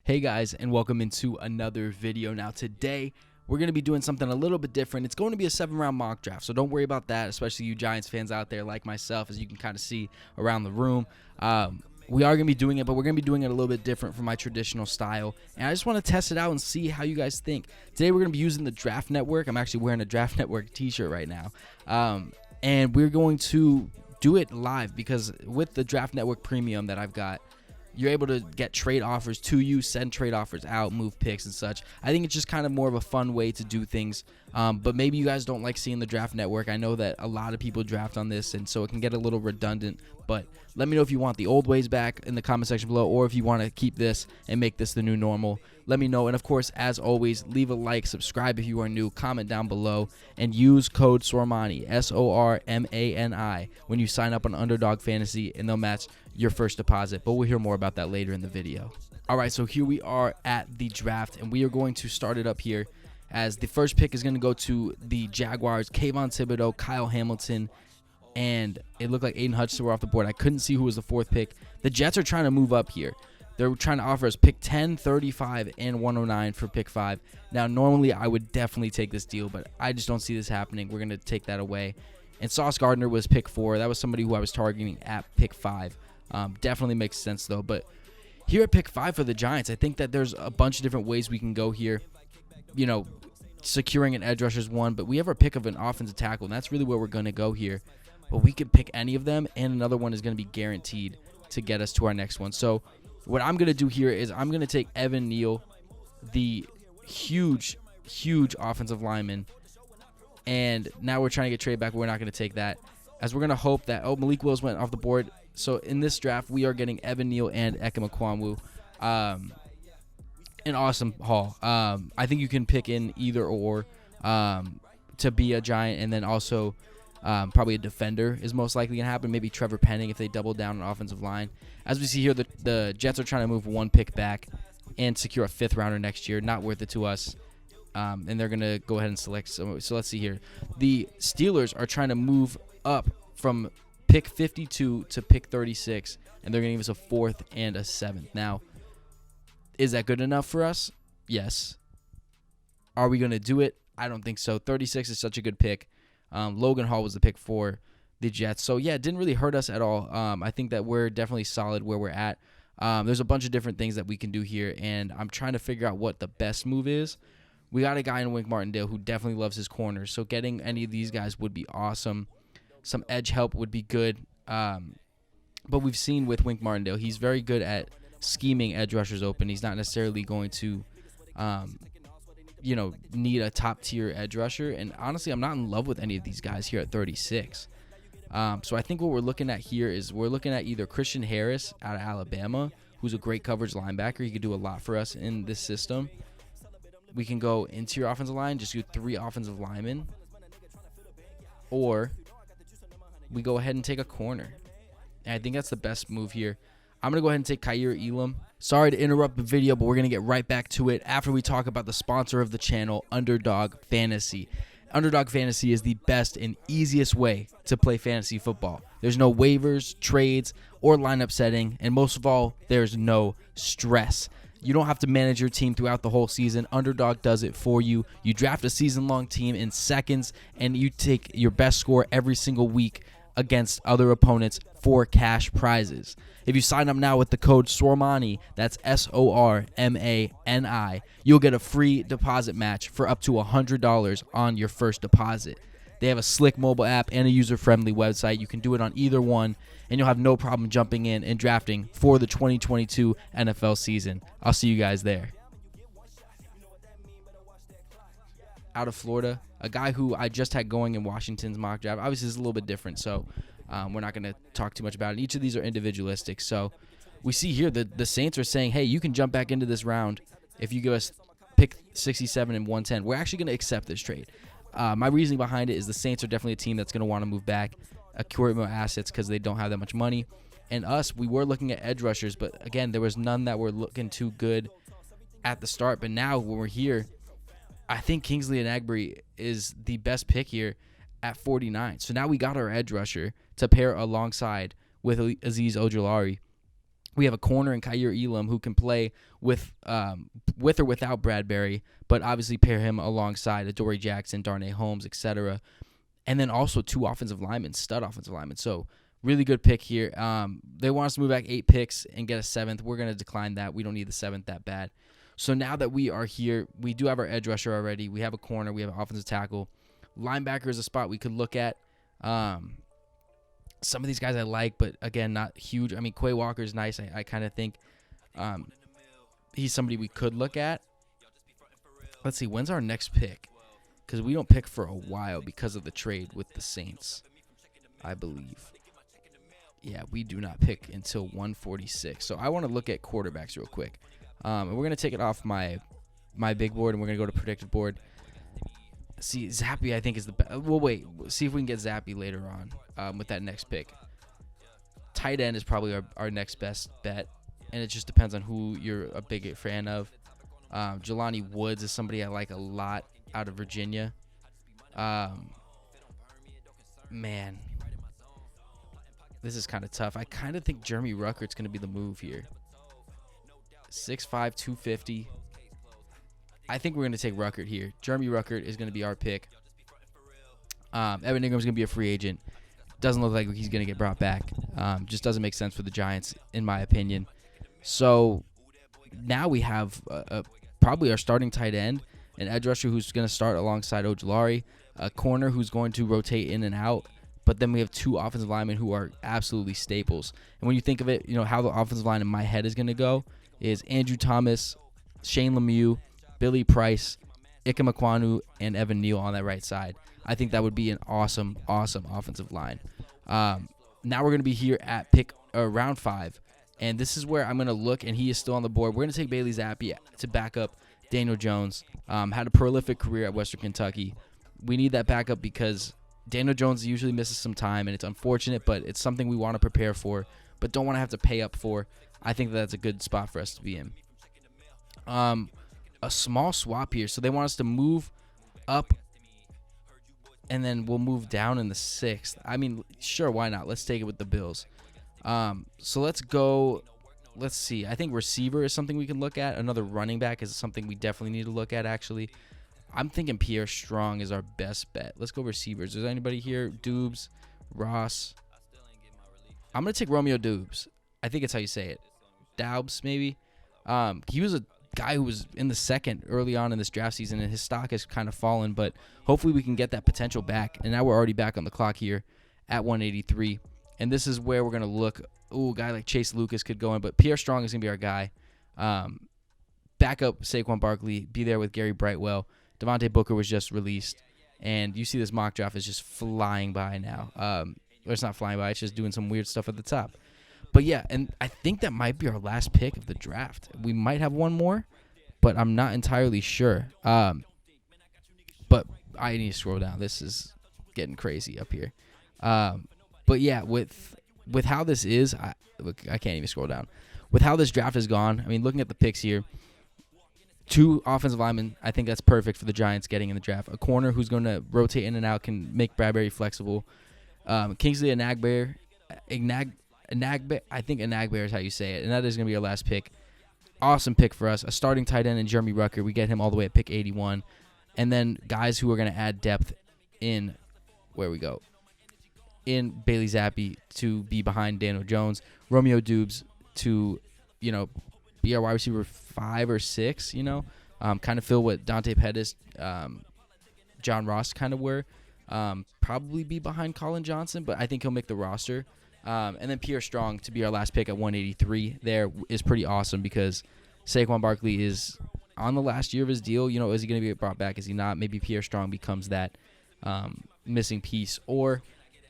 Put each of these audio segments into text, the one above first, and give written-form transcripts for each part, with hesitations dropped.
Hey guys, and welcome into another video. Now today we're going to be doing something a little bit different. It's going to be a 7-round mock draft, so don't worry about that, especially you Giants fans out there like myself, as you can kind of see around the room. We are going to be doing it, but we're going to be doing it a little bit different from my traditional style, and I just want to test it out and see how you guys think. Today we're going to be using the Draft Network. I'm actually wearing a Draft Network t-shirt right now, and we're going to do it live because with the Draft Network Premium that I've got, you're able to get trade offers to you, send trade offers out, move picks and such. I think it's just kind of more of a fun way to do things. But maybe you guys don't like seeing the Draft Network. I know that a lot of people draft on this, and so it can get a little redundant. But let me know if you want the old ways back in the comment section below, or if you want to keep this and make this the new normal. Let me know. And of course, as always, leave a like, subscribe if you are new, comment down below, and use code Sormani, S-O-R-M-A-N-I, when you sign up on Underdog Fantasy, and they'll match your first deposit. But we'll hear more about that later in the video. All right, so here we are at the draft, and we are going to start it up here as the first pick is going to go to the Jaguars. Kayvon Thibodeau, Kyle Hamilton, and it looked like Aiden Hutchinson were off the board. I couldn't see who was the fourth pick. The Jets are trying to move up here. They're trying to offer us pick 10, 35, and 109 for pick 5. Now, normally I would definitely take this deal, but I just don't see this happening. We're going to take that away. And Sauce Gardner was pick 4. That was somebody who I was targeting at pick 5. Definitely makes sense, though. But here at pick 5 for the Giants, I think that there's a bunch of different ways we can go here. You know, securing an edge rusher is one, but we have our pick of an offensive tackle, and that's really where we're going to go here. But we could pick any of them, and another one is going to be guaranteed to get us to our next one. So what I'm going to do here is I'm going to take Evan Neal, the huge offensive lineman, and now we're trying to get traded back, but we're not going to take that, as we're going to hope that, Malik Willis went off the board. So in this draft, we are getting Evan Neal and Ekema Kwanwu. An awesome haul. I think you can pick in either or to be a Giant, and then also probably a defender is most likely going to happen. Maybe Trevor Penning if they double down on offensive line. As we see here, the Jets are trying to move one pick back and secure a 5th rounder next year. Not worth it to us. And they're going to go ahead and select. So let's see here. The Steelers are trying to move up from pick 52 to pick 36, and they're going to give us a 4th and a 7th. Now, is that good enough for us? Yes. Are we going to do it? I don't think so. 36 is such a good pick. Logan Hall was the pick for the Jets. So, yeah, it didn't really hurt us at all. I think that we're definitely solid where we're at. There's a bunch of different things that we can do here, and I'm trying to figure out what the best move is. We got a guy in Wink Martindale who definitely loves his corners, so getting any of these guys would be awesome. Some edge help would be good. But we've seen with Wink Martindale, he's very good at scheming edge rushers open. He's not necessarily going to, need a top-tier edge rusher. And honestly, I'm not in love with any of these guys here at 36. So I think what we're looking at here is we're looking at either Christian Harris out of Alabama, who's a great coverage linebacker. He could do a lot for us in this system. We can go interior offensive line, just do 3 offensive linemen. Or we go ahead and take a corner. And I think that's the best move here. I'm going to go ahead and take Kaiir Elam. Sorry to interrupt the video, but we're going to get right back to it after we talk about the sponsor of the channel, Underdog Fantasy. Underdog Fantasy is the best and easiest way to play fantasy football. There's no waivers, trades, or lineup setting, and most of all, there's no stress. You don't have to manage your team throughout the whole season. Underdog does it for you. You draft a season-long team in seconds, and you take your best score every single week against other opponents for cash prizes. If you sign up now with the code Sormani, that's S-O-R-M-A-N-I, you'll get a free deposit match for up to $100 on your first deposit. They have a slick mobile app and a user-friendly website. You can do it on either one, and you'll have no problem jumping in and drafting for the 2022 NFL season. I'll see you guys there. Out of Florida, a guy who I just had going in Washington's mock draft. Obviously, it's a little bit different, so we're not going to talk too much about it. Each of these are individualistic. So we see here the Saints are saying, hey, you can jump back into this round if you give us pick 67 and 110. We're actually going to accept this trade. My reasoning behind it is the Saints are definitely a team that's going to want to move back, accumulate more assets because they don't have that much money. And us, we were looking at edge rushers, but again, there was none that were looking too good at the start. But now when we're here, I think Kingsley Enagbare is the best pick here at 49. So now we got our edge rusher to pair alongside with Azeez Ojulari. We have a corner in Kyer Elam who can play with or without Bradbury, but obviously pair him alongside Adoree Jackson, Darnay Holmes, etc. And then also 2 offensive linemen, stud offensive linemen. So really good pick here. They want us to move back 8 picks and get a 7th. We're going to decline that. We don't need the 7th that bad. So now that we are here, we do have our edge rusher already. We have a corner. We have an offensive tackle. Linebacker is a spot we could look at. Some of these guys I like, but again, not huge. I mean, Quay Walker's nice. I kind of think he's somebody we could look at. Let's see, when's our next pick? Because we don't pick for a while because of the trade with the Saints, I believe. Yeah, we do not pick until 146. So I want to look at quarterbacks real quick. And we're going to take it off my big board, and we're going to go to predicted board. See, Zappy, I think, is the best. Well, wait. See if we can get Zappy later on with that next pick. Tight end is probably our next best bet, and it just depends on who you're a big fan of. Jelani Woods is somebody I like a lot out of Virginia. Man, this is kind of tough. I kind of think Jeremy Ruckert's going to be the move here. 6'5", 250. I think we're going to take Ruckert here. Jeremy Ruckert is going to be our pick. Evan Ingram's going to be a free agent. Doesn't look like he's going to get brought back. Just doesn't make sense for the Giants, in my opinion. So now we have probably our starting tight end, an edge rusher who's going to start alongside Ojulari, a corner who's going to rotate in and out, but then we have 2 offensive linemen who are absolutely staples. And when you think of it, how the offensive line in my head is going to go is Andrew Thomas, Shane Lemieux, Billy Price, Ike Mekwonu, and Evan Neal on that right side. I think that would be an awesome, awesome offensive line. Now we're going to be here at pick round 5, and this is where I'm going to look, and he is still on the board. We're going to take Bailey Zappi to back up Daniel Jones. Had a prolific career at Western Kentucky. We need that backup because Daniel Jones usually misses some time, and it's unfortunate, but it's something we want to prepare for, but don't want to have to pay up for. I think that's a good spot for us to be in. A small swap here. So they want us to move up, and then we'll move down in the 6th. I mean, sure, why not? Let's take it with the Bills. So let's go. Let's see. I think receiver is something we can look at. Another running back is something we definitely need to look at, actually. I'm thinking Pierre Strong is our best bet. Let's go receivers. Is there anybody here? Dubes, Ross. I'm going to take Romeo Dubes. I think it's how you say it. Daubs, maybe. He was a guy who was in the 2nd early on in this draft season, and his stock has kind of fallen, but hopefully we can get that potential back. And now we're already back on the clock here at 183. And this is where we're going to look. Ooh, a guy like Chase Lucas could go in, but Pierre Strong is going to be our guy. Back up Saquon Barkley, be there with Gary Brightwell. Devontae Booker was just released, and you see this mock draft is just flying by now. Or it's not flying by, it's just doing some weird stuff at the top. But yeah, and I think that might be our last pick of the draft. We might have one more, but I'm not entirely sure. But I need to scroll down. This is getting crazy up here. But yeah, with how this is, I can't even scroll down. With how this draft has gone, I mean, looking at the picks here, 2 offensive linemen, I think that's perfect for the Giants getting in the draft. A corner who's going to rotate in and out, can make Bradbury flexible. Kingsley Enagbare, I think Enagbare is how you say it, and that is going to be our last pick. Awesome pick for us. A starting tight end in Jeremy Ruckert. We get him all the way at pick 81. And then guys who are going to add depth in, where we go, in Bailey Zappi to be behind Daniel Jones. Romeo Dubes to, be our wide receiver 5 or 6, kind of feel what Dante Pettis, John Ross kind of were. Probably be behind Colin Johnson, but I think he'll make the roster. And then Pierre Strong to be our last pick at 183 there is pretty awesome because Saquon Barkley is on the last year of his deal. Is he going to be brought back? Is he not? Maybe Pierre Strong becomes that missing piece, or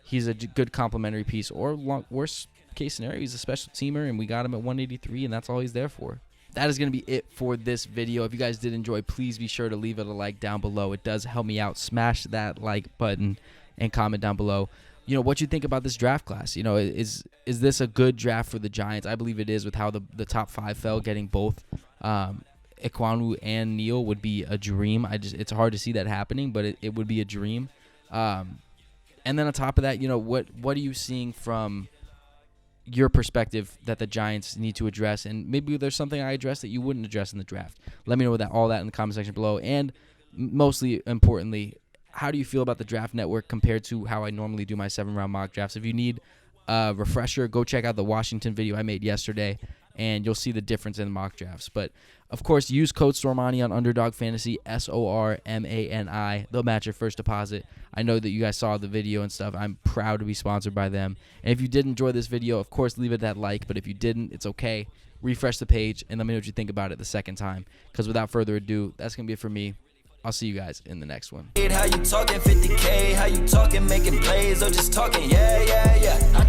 he's a good complementary piece, or worst case scenario, he's a special teamer, and we got him at 183, and that's all he's there for. That is going to be it for this video. If you guys did enjoy, please be sure to leave it a like down below. It does help me out. Smash that like button and comment down below. What you think about this draft class. Is this a good draft for the Giants? I believe it is, with how the top 5 fell. Getting both Ekwonu and Neal would be a dream. It's hard to see that happening, but it would be a dream. And then on top of that, what are you seeing from your perspective that the Giants need to address, and maybe there's something I address that you wouldn't address in the draft. Let me know all that in the comment section below, and mostly importantly, how do you feel about the Draft Network compared to how I normally do my 7-round mock drafts? If you need a refresher, go check out the Washington video I made yesterday, and you'll see the difference in the mock drafts. But, of course, use code Sormani on Underdog Fantasy, SORMANI. They'll match your first deposit. I know that you guys saw the video and stuff. I'm proud to be sponsored by them. And if you did enjoy this video, of course, leave it that like. But if you didn't, it's okay. Refresh the page, and let me know what you think about it the second time. Because without further ado, that's going to be it for me. I'll see you guys in the next one. How you talking 50K? How you talking making plays or just talking? Yeah.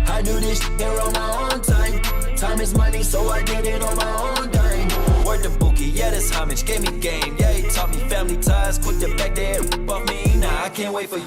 I do this shit on my own time. Time is money, so I did it on my own dime. Word to Bookie, yeah, this homage gave me game. Yeah, he taught me family ties. Quick to back there, off me. Nah, I can't wait for you.